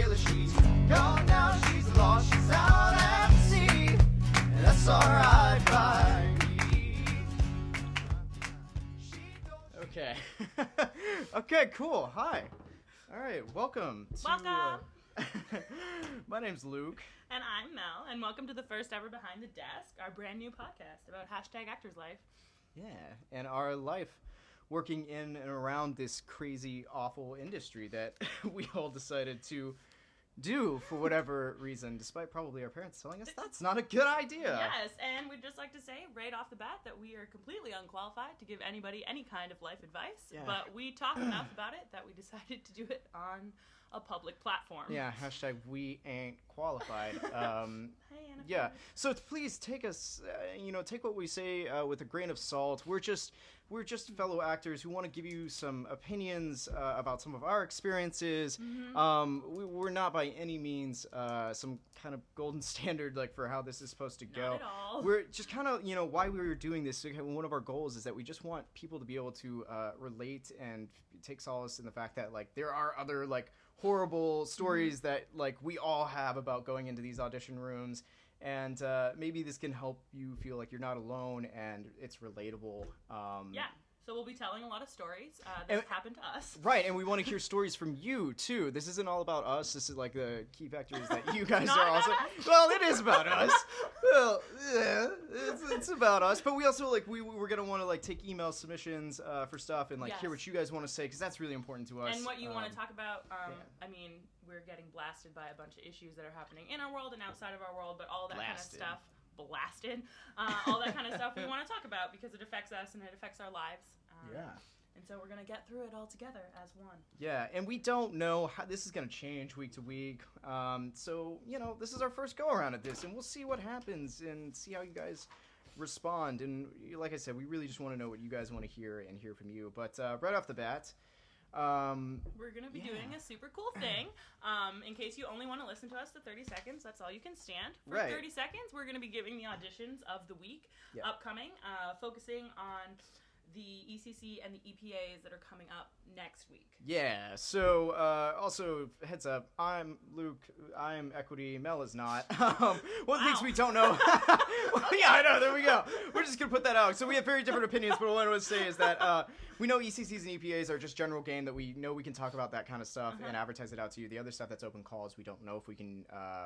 sailor. She's gone now, she's lost, she's out at sea. And that's alright by me. Okay. Okay, cool. Hi. All right, welcome. Welcome. My name's Luke. And I'm Mel, and welcome to the first ever Behind the Desk, our brand new podcast about #actors life. Yeah, and our life working in and around this crazy, awful industry that we all decided to do for whatever reason, despite probably our parents telling us that's not a good idea. Yes, and we'd just like to say right off the bat that we are completely unqualified to give anybody any kind of life advice, but we talked enough about it that we decided to do it on a public platform. Yeah, #we ain't qualified. Hey, Anna. Yeah, so please take us, take what we say with a grain of salt. We're just fellow actors who want to give you some opinions about some of our experiences. Mm-hmm. We're not by any means some kind of golden standard like for how this is supposed to go. Not at all. We're just kind of, why we were doing this. One of our goals is that we just want people to be able to relate and take solace in the fact that like there are other like horrible stories that like we all have about going into these audition rooms, and maybe this can help you feel like you're not alone and it's relatable. Yeah, so we'll be telling a lot of stories that have happened to us. Right, and we want to hear stories from you too. This isn't all about us. This is like the key factors that you guys are also. Well, it is about us. Well, yeah, it's about us. But we also like we're gonna want to like take email submissions for stuff and like hear what you guys want to say because that's really important to us. And what you want to talk about. I mean, we're getting blasted by a bunch of issues that are happening in our world and outside of our world, but all that kind of stuff. Blasted. All that kind of stuff we want to talk about because it affects us and it affects our lives. And so we're going to get through it all together as one. Yeah, and we don't know how this is going to change week to week. So, this is our first go around at this, and we'll see what happens and see how you guys respond. And like I said, we really just want to know what you guys want to hear and hear from you. But right off the bat, we're going to be doing a super cool thing. In case you only want to listen to us to 30 seconds, that's all you can stand. For 30 seconds, we're going to be giving the auditions of the week upcoming, focusing on the ECC and the EPAs that are coming up next week. Yeah, so also, heads up, I'm Luke, I'm Equity, Mel is not. One of the things we don't know... Yeah, I know, there we go. We're just going to put that out. So we have very different opinions, but what I want to say is that we know ECCs and EPAs are just general game that we know we can talk about that kind of stuff and advertise it out to you. The other stuff that's open calls, we don't know if we can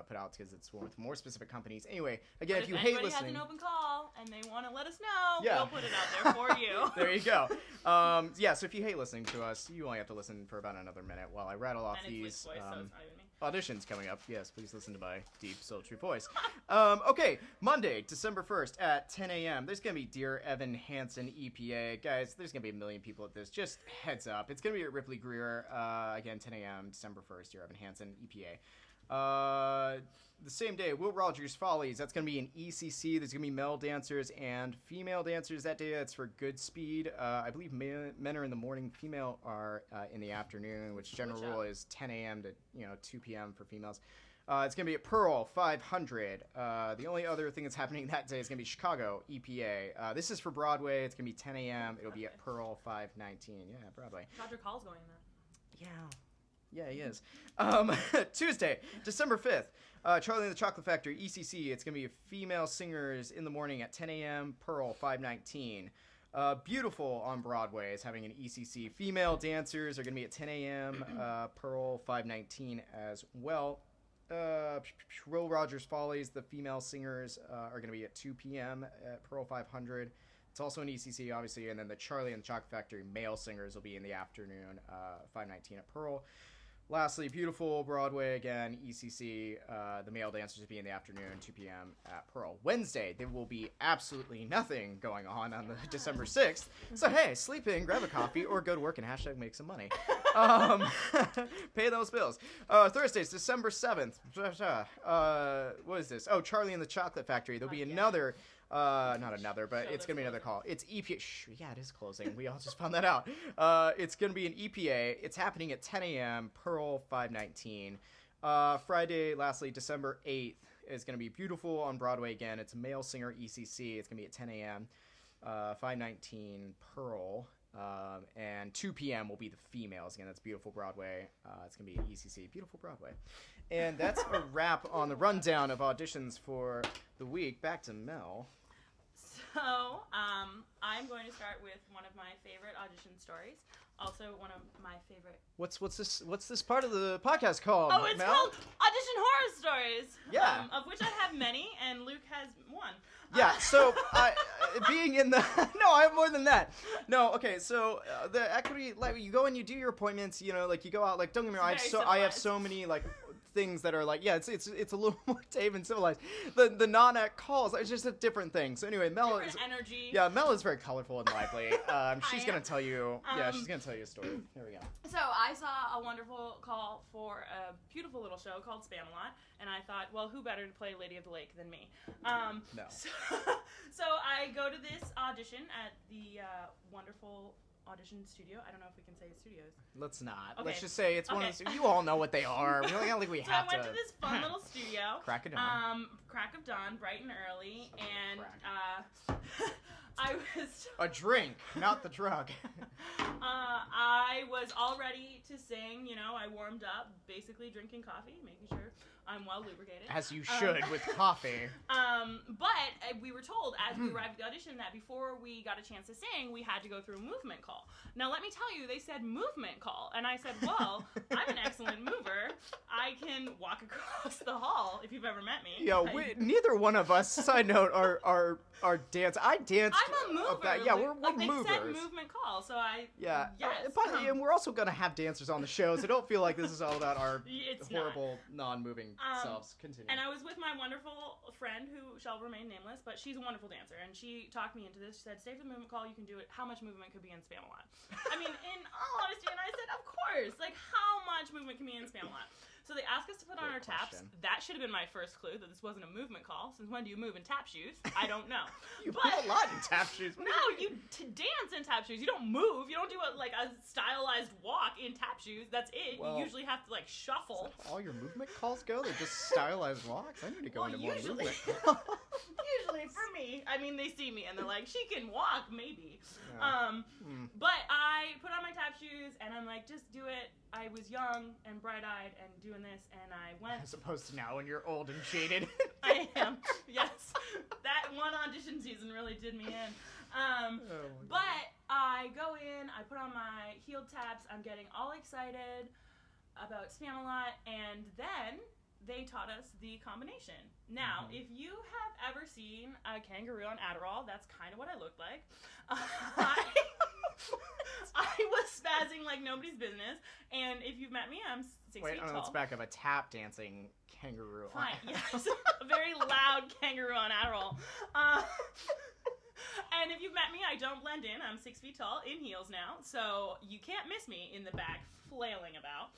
put out because it's with more specific companies. Anyway, again, if you hate listening... If anybody has an open call and they want to let us know, we'll put it out there for you. There you go. So if you hate listening to us, you only have to listen for about another minute while I rattle off these voice, so it's not even me. Auditions coming up. Yes, please listen to my deep, sultry voice. Okay, Monday, December 1st at 10 a.m. There's going to be Dear Evan Hansen EPA. Guys, there's going to be a million people at this. Just heads up. It's going to be at Ripley Greer. Again, 10 a.m., December 1st, Dear Evan Hansen EPA. The same day, Will Rogers Follies. That's going to be an ECC. There's going to be male dancers and female dancers that day. That's for good speed. I believe men are in the morning. Female are in the afternoon, which general rule is 10 a.m. to 2 p.m. for females. It's going to be at Pearl 500. The only other thing that's happening that day is going to be Chicago EPA. This is for Broadway. It's going to be 10 a.m. It'll be at Pearl 519. Yeah, Broadway. Roderick Hall's going in that. Yeah, he is. Tuesday, December 5th. Charlie and the Chocolate Factory, ECC. It's going to be female singers in the morning at 10 a.m., Pearl 519. Beautiful on Broadway is having an ECC. Female dancers are going to be at 10 a.m., Pearl 519 as well. Will Rogers Follies, the female singers are going to be at 2 p.m. at Pearl 500. It's also an ECC, obviously, and then the Charlie and the Chocolate Factory male singers will be in the afternoon, 519 at Pearl. Lastly, Beautiful Broadway, again, ECC. The male dancers will be in the afternoon, 2 p.m. at Pearl. Wednesday, there will be absolutely nothing going on the December 6th. So, hey, sleep in, grab a coffee, or go to work and make some money. Pay those bills. Thursdays, December 7th. What is this? Oh, Charlie and the Chocolate Factory. There'll be another... not another, but it's going to be another call. It's EPA. Yeah, it is closing. We all just found that out. It's going to be an EPA. It's happening at 10 a.m., Pearl 519. Friday, lastly, December 8th is going to be Beautiful on Broadway again. It's a male singer ECC. It's going to be at 10 a.m., 519 Pearl. And 2 p.m. will be the females. Again, that's Beautiful Broadway. It's going to be at ECC. Beautiful Broadway. And that's a wrap on the rundown of auditions for the week. Back to Mel. So, I'm going to start with one of my favorite audition stories. Also, one of my favorite... What's this part of the podcast called, Oh, it's Mel? called Audition Horror Stories! Yeah. Of which I have many, and Luke has one. Yeah, so being in the... No, I have more than that. No, okay, so the equity... Like, you go and you do your appointments, you know, like, you go out, like, don't get me wrong, I have so many, like... things that are like, yeah, it's a little more tame and civilized. The non-act calls, it's just a different thing. So anyway, Mel is energy. Yeah, Mel is very colorful and lively. She's gonna tell you. She's gonna tell you a story. Here we go. So I saw a wonderful call for a beautiful little show called Spamalot, and I thought, well, who better to play Lady of the Lake than me? No. So I go to this audition at the wonderful audition studio. I don't know if we can say studios. Let's not. Okay. Let's just say it's one of those. You all know what they are. We don't think we So have to. I went to this fun little studio. Crack of dawn. Crack of dawn, bright and early, and I was a drink, not the drug. I was all ready to sing. You know, I warmed up, basically drinking coffee, making sure I'm well lubricated. As you should with coffee. But we were told as we arrived at the audition that before we got a chance to sing, we had to go through a movement call. Now, let me tell you, they said movement call. And I said, well, I'm an excellent mover. I can walk across the hall, if you've ever met me. Yeah, neither one of us, side note, are dance. I danced. I'm a mover. Yeah, we're like movers. They said movement call, so I... Yeah. Yes. And we're also going to have dancers on the show, so don't feel like this is all about our horrible, non-moving selves. Continue. And I was with my wonderful friend, who shall remain nameless, but she's a wonderful dancer, and she talked me into this. She said, stay for the movement call, you can do it. How much movement could be in Spamalot? I mean, in all honesty, and I said, of course. Like, how much movement can be in Spamalot? So they asked us to put on our taps. That should have been my first clue that this wasn't a movement call. Since when do you move in tap shoes? I don't know. You move a lot in tap shoes. No, you dance in tap shoes. You don't move. You don't do a stylized walk in tap shoes. That's it. Well, you usually have to shuffle. All your movement calls go? They're just stylized walks? I need to go into more movement. Usually for me, I mean, they see me and they're like, she can walk, maybe. Yeah. But I put on my tap shoes and I'm like, just do it. I was young and bright-eyed and doing this, and I went... As opposed to now when you're old and jaded. I am, yes. That one audition season really did me in. But I go in, I put on my heeled taps, I'm getting all excited about Spamalot, and then they taught us the combination. Now, if you have ever seen a kangaroo on Adderall, that's kind of what I looked like. I was spazzing like nobody's business, and if you've met me, I'm 6 feet tall. Let's back up. A tap dancing kangaroo. Fine, yes. A very loud kangaroo on Adderall. And if you've met me, I don't blend in. I'm 6 feet tall, in heels now, so you can't miss me in the back flailing about.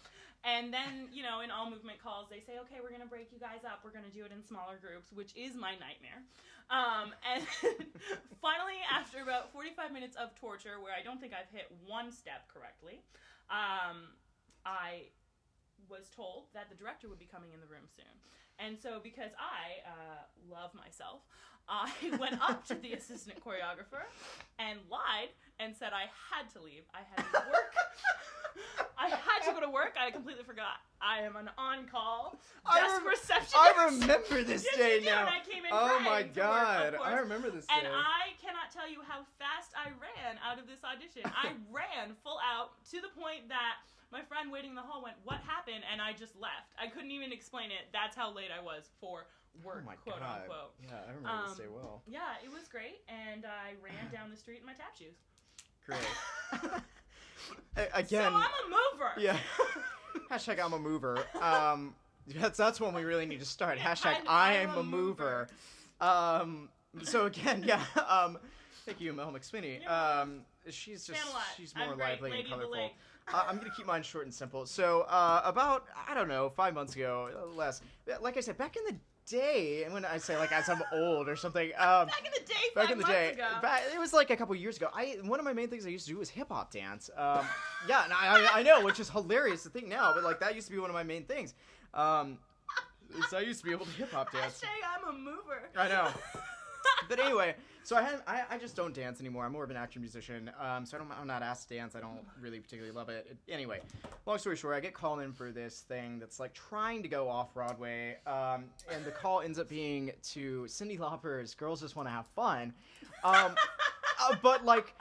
And then, you know, in all movement calls, they say, okay, we're going to break you guys up. We're going to do it in smaller groups, which is my nightmare. And finally, after about 45 minutes of torture, where I don't think I've hit one step correctly, I was told that the director would be coming in the room soon. And so because I love myself, I went up to the assistant choreographer and lied and said I had to leave. I had to work. I had to go to work. I completely forgot. I am an on-call desk receptionist. I remember this day now. now. And I came in oh my god! Work, I remember this day. And I cannot tell you how fast I ran out of this audition. I ran full out to the point that my friend waiting in the hall went, "What happened?" And I just left. I couldn't even explain it. That's how late I was for work, quote unquote. Yeah, I remember this day well. Yeah, it was great, and I ran down the street in my tap shoes. Great. Again. So I'm a mover. Yeah. Hashtag I'm a mover. That's when we really need to start. Hashtag I'm a mover. So again, yeah. Thank you, Mel McSpinney. She's more lively and colorful. I'm going to keep mine short and simple. So about, I don't know, 5 months ago, less. Like I said, back in the day, and when I say like as I'm old or something. Back in the day, back in the day, it was like a couple years ago. One of my main things I used to do was hip hop dance. Yeah, and I know, which is hilarious to think now, but like that used to be one of my main things. So I used to be able to hip hop dance. Hashtag I'm a mover. I know. But anyway, so I just don't dance anymore. I'm more of an action musician. So I'm not asked to dance. I don't really particularly love it. Anyway, long story short, I get called in for this thing that's like trying to go off Broadway. And the call ends up being to Cyndi Lauper's "Girls Just Want to Have Fun." But like,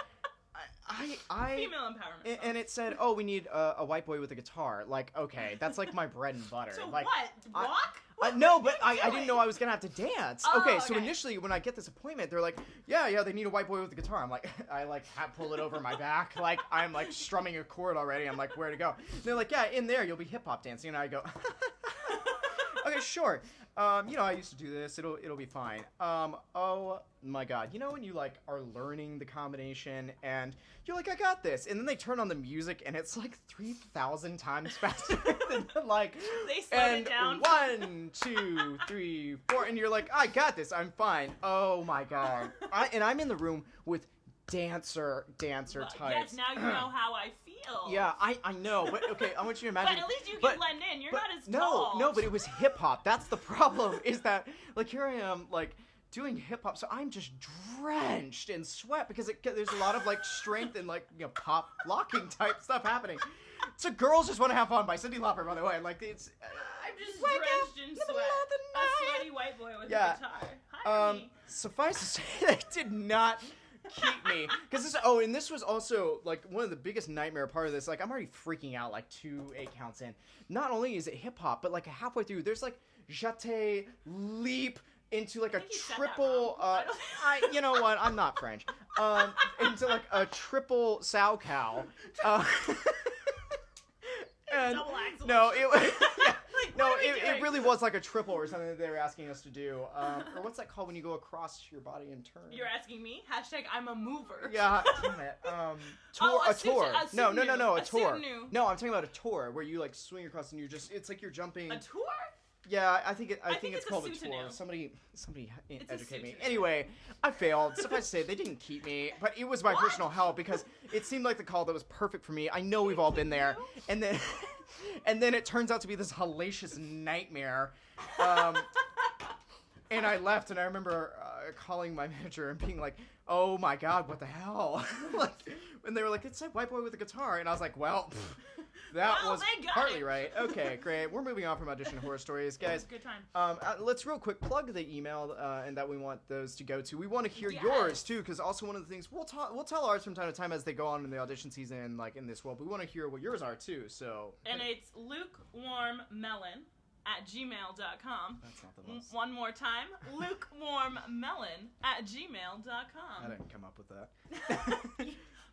I female empowerment. And it said, "Oh, we need a white boy with a guitar." Like, okay, that's like my bread and butter. So like, what? Walk? No, but I didn't know I was gonna have to dance. Oh, okay, so okay. initially when I get this appointment, they're like, yeah, they need a white boy with a guitar. I'm like, pull it over my back, like I'm like strumming a chord already. I'm like, where to go? And they're like, yeah, in there you'll be hip hop dancing, and I go, okay, sure. I used to do this. It'll be fine. Oh my God. You know when you like are learning the combination and you're like, I got this, and then they turn on the music and it's like 3,000 times faster than like. They slow it down. 1, 2, 3, 4, and you're like, I got this. I'm fine. Oh my God. I'm in the room with dancer types. Yes, now you know how I feel. Yeah, I know, but okay, I want you to imagine. But at least you can blend in. You're not as tall. No, but it was hip hop. That's the problem. Is that like here I am like doing hip hop, so I'm just drenched in sweat because there's a lot of like strength and like pop locking type stuff happening. So "Girls Just Want to Have Fun" by Cyndi Lauper, by the way. Like it's. I'm just drenched in sweat. A sweaty white boy with a guitar. Hi, me. Suffice to say, they did not keep me because this was also like one of the biggest nightmare part of this. Like I'm already freaking out like 2 8 counts in. Not only is it hip hop, but like halfway through there's like jeté leap into like a triple you know what, I'm not French, into like a triple sow cow, and no it yeah. No, it really was like a triple or something that they were asking us to do. Or what's that called when you go across your body and turn? You're asking me? #I'm a mover. Yeah, damn it. A tour. No, a tour. No, I'm talking about a tour where you like swing across and it's like you're jumping. A tour? Yeah, I think it's called a tour. Somebody educate me. Anyway, I failed. Suffice to say, they didn't keep me, but it was my personal help because it seemed like the call that was perfect for me. I know we've all been there, and then it turns out to be this hellacious nightmare. And I left, and I remember calling my manager and being like, "Oh my God, what the hell?" And they were like, "It's a white boy with a guitar," and I was like, "Well." That was partly right. Okay, great. We're moving on from Audition horror stories, guys. Good time. Let's real quick plug the email and that we want those to go to. We want to hear yours too, because also one of the things we'll tell ours from time to time as they go on in the audition season, like in this world. But we want to hear what yours are too. So. And it's lukewarmmelon @gmail.com. That's not the most. One more time, lukewarmmelon @gmail.com. I didn't come up with that.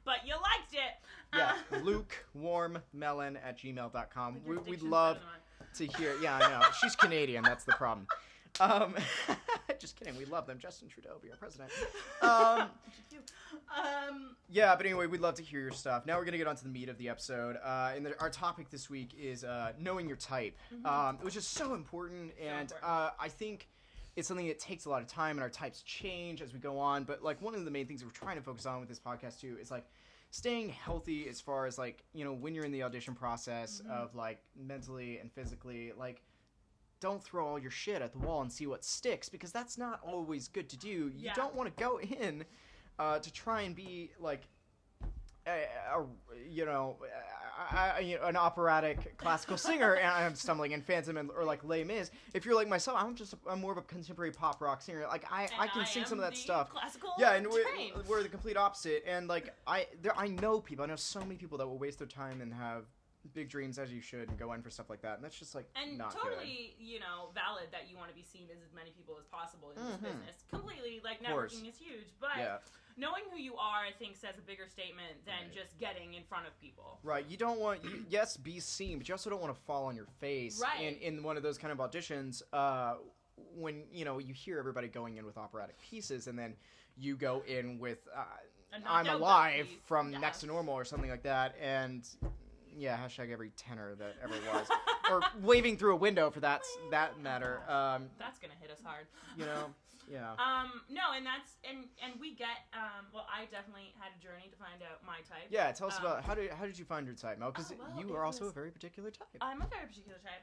But you liked it. Yeah, lukewarmmelon @gmail.com. We'd love to hear. Yeah, I know. She's Canadian. That's the problem. Just kidding. We love them. Justin Trudeau, be our president. Yeah, but anyway, we'd love to hear your stuff. Now we're going to get on to the meat of the episode. And our topic this week is knowing your type, which is so important. And I think it's something that takes a lot of time, and our types change as we go on. But like one of the main things that we're trying to focus on with this podcast too is like staying healthy as far as like, when you're in the audition process of like mentally and physically, like don't throw all your shit at the wall and see what sticks, because that's not always good to do. You don't want to go in to try and be like an operatic classical singer, and I'm stumbling in Phantom or like Les Mis. If you're like myself, I'm more of a contemporary pop rock singer. Like I can sing some of that stuff. Yeah, and we're the complete opposite. And like I know so many people that will waste their time and have big dreams, as you should, and go in for stuff like that. And that's just like not totally good. Valid that you want to be seen as many people as possible in this business. Completely, like networking is huge, but knowing who you are, I think, says a bigger statement than just getting in front of people. Right. You don't want yes, be seen, but you also don't want to fall on your face in one of those kind of auditions when you hear everybody going in with operatic pieces, and then you go in with I'm Alive from Next to Normal or something like that, and yeah, #every tenor that ever was, or waving through a window for that matter. That's gonna hit us hard. Yeah. No, and that's and we get well, I definitely had a journey to find out my type. Yeah, tell us about how did you find your type, Mel? Because you are also a very particular type. I'm a very particular type.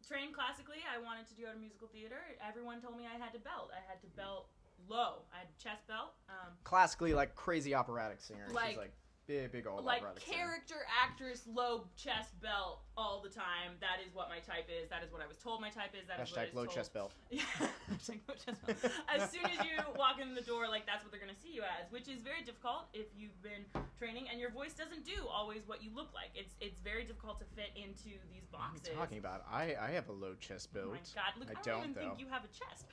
Trained classically, I wanted to do out of musical theater. Everyone told me I had to belt. I had to belt low. I had chest belt. Classically, like, crazy operatic singer. She's like big old like operatic character singer. actress, low chest belt all the time. That is what my type is. That is what I was told my type is. That is what I was low told. chest belt. Yeah. Hashtag low chest belt. As soon as you walk in the door, like, that's what they're gonna see you as, which is very difficult if you've been training and your voice doesn't do always what you look like. It's very difficult to fit into these boxes. What are you talking about? I have a low chest build. Oh my God, Luke, I don't even think you have a chest.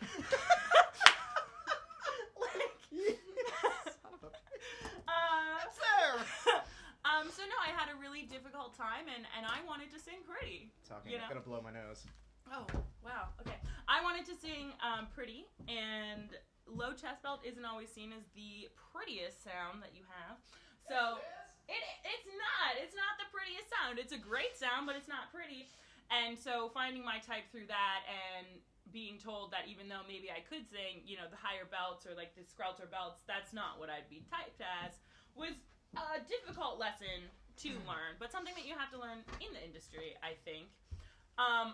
So no, I had a really difficult time, and I wanted to sing pretty. I'm gonna blow my nose. Oh, wow. Okay. I wanted to sing pretty, and low chest belt isn't always seen as the prettiest sound that you have. So it's not. It's not the prettiest sound. It's a great sound, but it's not pretty. And so finding my type through that and being told that even though maybe I could sing, you know, the higher belts or like the skrelter belts, that's not what I'd be typed as, was a difficult lesson to learn, but something that you have to learn in the industry, I think.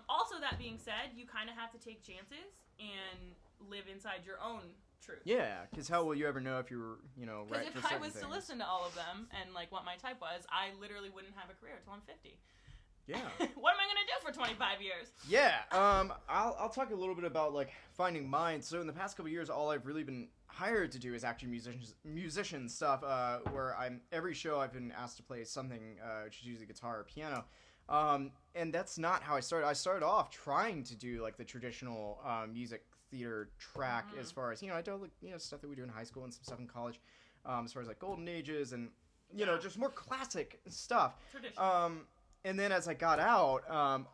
Also, that being said, you kind of have to take chances and live inside your own truth. Yeah, because how will you ever know if you were, you know, right for certain things? Because if I was to listen to all of them and, like, what my type was, I literally wouldn't have a career until I'm 50. Yeah. What am I gonna do for 25 years? Yeah. I'll talk a little bit about, like, finding mine. So in the past couple of years, all I've really been hired to do is actually musician stuff. Where every show I've been asked to play something, which is usually guitar or piano. And that's not how I started. I started off trying to do, like, the traditional music theater track, as far as, you know, I do, like, you know, stuff that we do in high school and some stuff in college, as far as, like, Golden Ages and, you know, just more classic stuff. Traditional. And then as I got out,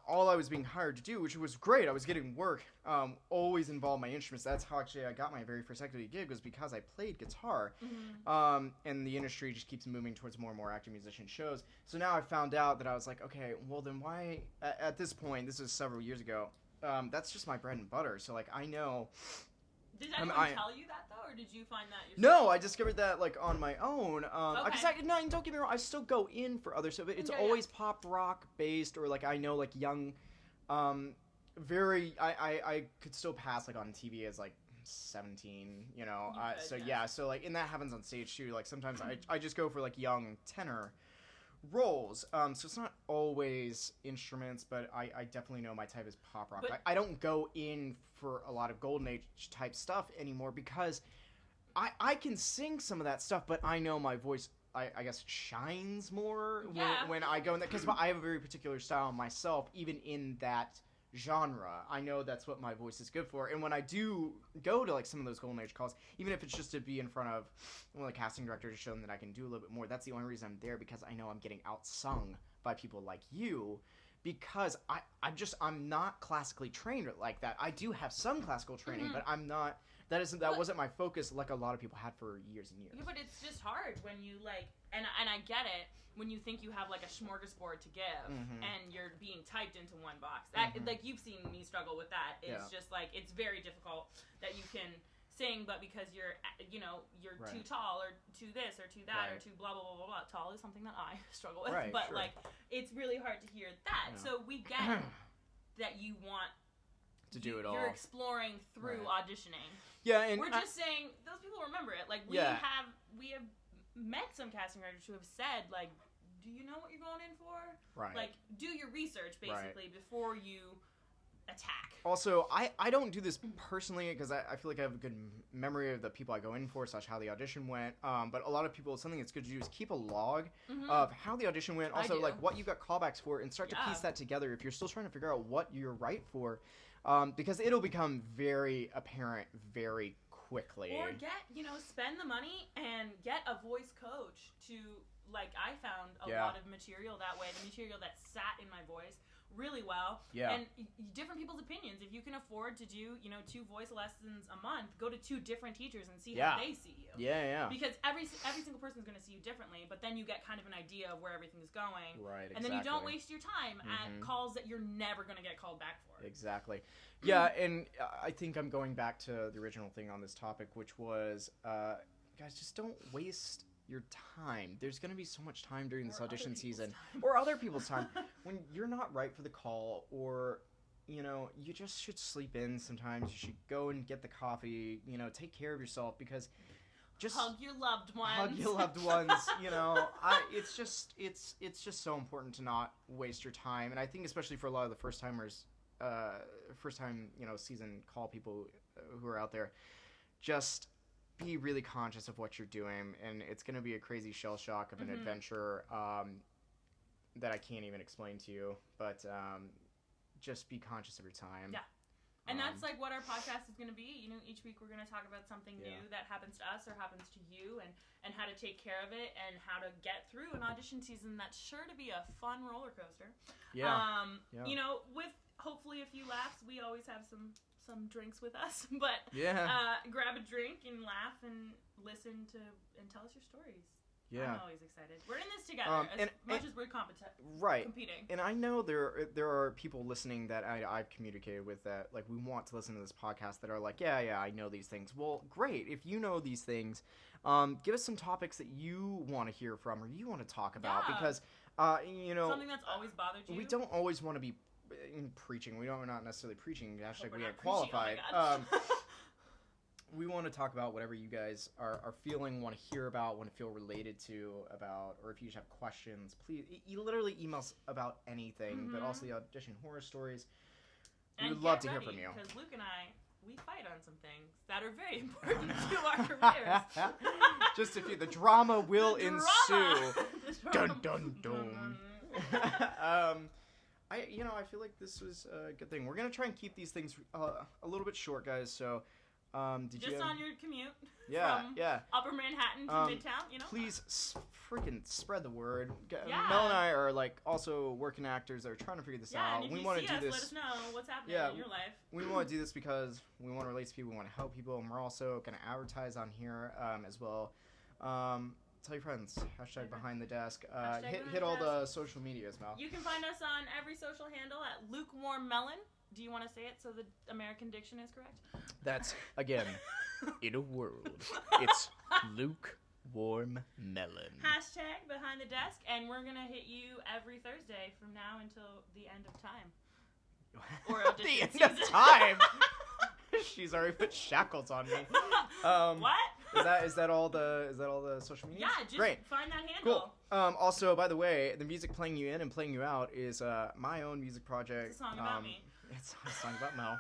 all I was being hired to do, which was great, I was getting work, always involved my instruments. That's how actually I got my very first active gig, was because I played guitar. And the industry just keeps moving towards more and more active musician shows. So now I found out that I was like, okay, well then why, at this point, this was several years ago, that's just my bread and butter. So, like, I know... Did anyone tell you that, though, or did you find that yourself? No, I discovered that, like, on my own. No, don't get me wrong, I still go in for other stuff. It's always pop rock based, or, like, I know, like, young, I could still pass, like, on TV as, like, 17, you know. So, like, and that happens on stage, too. Like, sometimes I just go for, like, young tenor roles. So it's not always instruments, but I definitely know my type is pop rock. I don't go in for a lot of Golden Age type stuff anymore, because I can sing some of that stuff, but I know my voice, I guess, shines more when I go in there, because I have a very particular style myself, even in that genre. I know that's what my voice is good for, and when I do go to, like, some of those Golden Age calls, even if it's just to be in front of one of the casting directors to show them that I can do a little bit more, that's the only reason I'm there, because I know I'm getting outsung by people like you, because I'm not classically trained like that. I do have some classical training, but I'm not. That wasn't my focus, like a lot of people had for years and years. Yeah, but it's just hard when you, like, and I get it, when you think you have, like, a smorgasbord to give, and you're being typed into one box. That, like, you've seen me struggle with that. It's just, like, it's very difficult that you can sing, but because you're, you know, you're too tall, or too this, or too that, or too blah, blah, blah, blah, blah. Tall is something that I struggle with, but, like, it's really hard to hear that. Yeah. So we get that you want to do it all. You're exploring through auditioning. Yeah, and we're just saying, those people remember it. Like, we have met some casting directors who have said, like, do you know what you're going in for? Right. Like, do your research, basically, before you attack. Also, I don't do this personally, because I feel like I have a good memory of the people I go in for, / how the audition went. But a lot of people, something that's good to do is keep a log of how the audition went. Also, like, what you got callbacks for, and start to piece that together if you're still trying to figure out what you're right for. Because it'll become very apparent very quickly. Or spend the money and get a voice coach to, like, I found a lot of material that way. The material that sat in my voice really well. Yeah. And different people's opinions. If you can afford to do, 2 voice lessons a month, go to 2 different teachers and see how they see you. Yeah. Because every single person is going to see you differently, but then you get kind of an idea of where everything is going. Right, exactly. And then you don't waste your time at calls that you're never going to get called back for. Exactly. Yeah, and I think I'm going back to the original thing on this topic, which was, guys, just don't waste your time. There's going to be so much time during this audition season, or other people's time, when you're not right for the call, or you just should sleep in sometimes. You should go and get the coffee, take care of yourself, because just hug your loved ones. Hug your loved ones, it's just so important to not waste your time. And I think especially for a lot of the first time, season call people who are out there, just be really conscious of what you're doing, and it's going to be a crazy shell shock of an adventure that I can't even explain to you, but just be conscious of your time. Yeah. And that's like what our podcast is going to be. Each week we're going to talk about something new that happens to us or happens to you, and how to take care of it, and how to get through an audition season that's sure to be a fun roller coaster. Yeah. With hopefully a few laughs. We always have some drinks with us, but grab a drink and laugh and listen to and tell us your stories. Yeah. I'm always excited. We're in this together as much as we're competing. And I know there are people listening that I've communicated with that, like, we want to listen to this podcast, that are like, yeah, I know these things. Well, great. If you know these things, give us some topics that you want to hear from or you want to talk about, because, something that's always bothered you. We don't always want to be preaching. We're not necessarily preaching. Hashtag we ain't preaching. qualified. Oh we want to talk about whatever you guys are feeling, want to hear about, want to feel related to about, or if you just have questions, please, you literally email us about anything, but also the audition horror stories. We would love to hear from you. Because Luke and I, we fight on some things that are very important to our careers. Just a few. The drama will ensue. Dun, dun, dun. I feel like this was a good thing. We're going to try and keep these things a little bit short, guys, so... on your commute from Upper Manhattan to Midtown, Please freaking spread the word. Mel and I are also working actors that are trying to figure this out. And if we you want to see do us, this. Let us know what's happening in your life. We want to do this because we want to relate to people, we want to help people, and we're also going to advertise on here as well. Tell your friends. Hashtag BehindtheDesk. Hit all the social medias, Mel. You can find us on every social handle at lukewarmmelon. Do you want to say it so the American diction is correct? That's, again, in a world. It's lukewarmmelon. Hashtag BehindtheDesk, and we're going to hit you every Thursday from now until the end of time. Or audition the end of time? She's already put shackles on me. What? Is that all the social media? Yeah, just find that handle. Cool. Also, by the way, the music playing you in and playing you out is my own music project. It's a song about me. It's a song about Mel.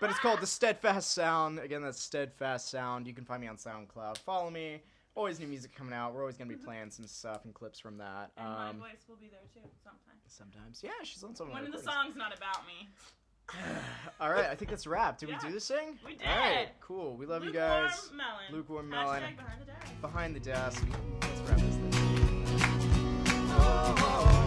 But it's called The Steadfast Sound. Again, that's Steadfast Sound. You can find me on SoundCloud. Follow me. Always new music coming out. We're always going to be playing some stuff and clips from that. And my voice will be there too sometimes. Yeah, she's on some of my When the recordings. song's not about me. All right, I think that's a wrap. Did we do this thing? We did. All right, cool. We love you guys. Lukewarm Melon. Hashtag Behind the Desk. Behind the Desk. Let's wrap this thing. Oh, oh, oh.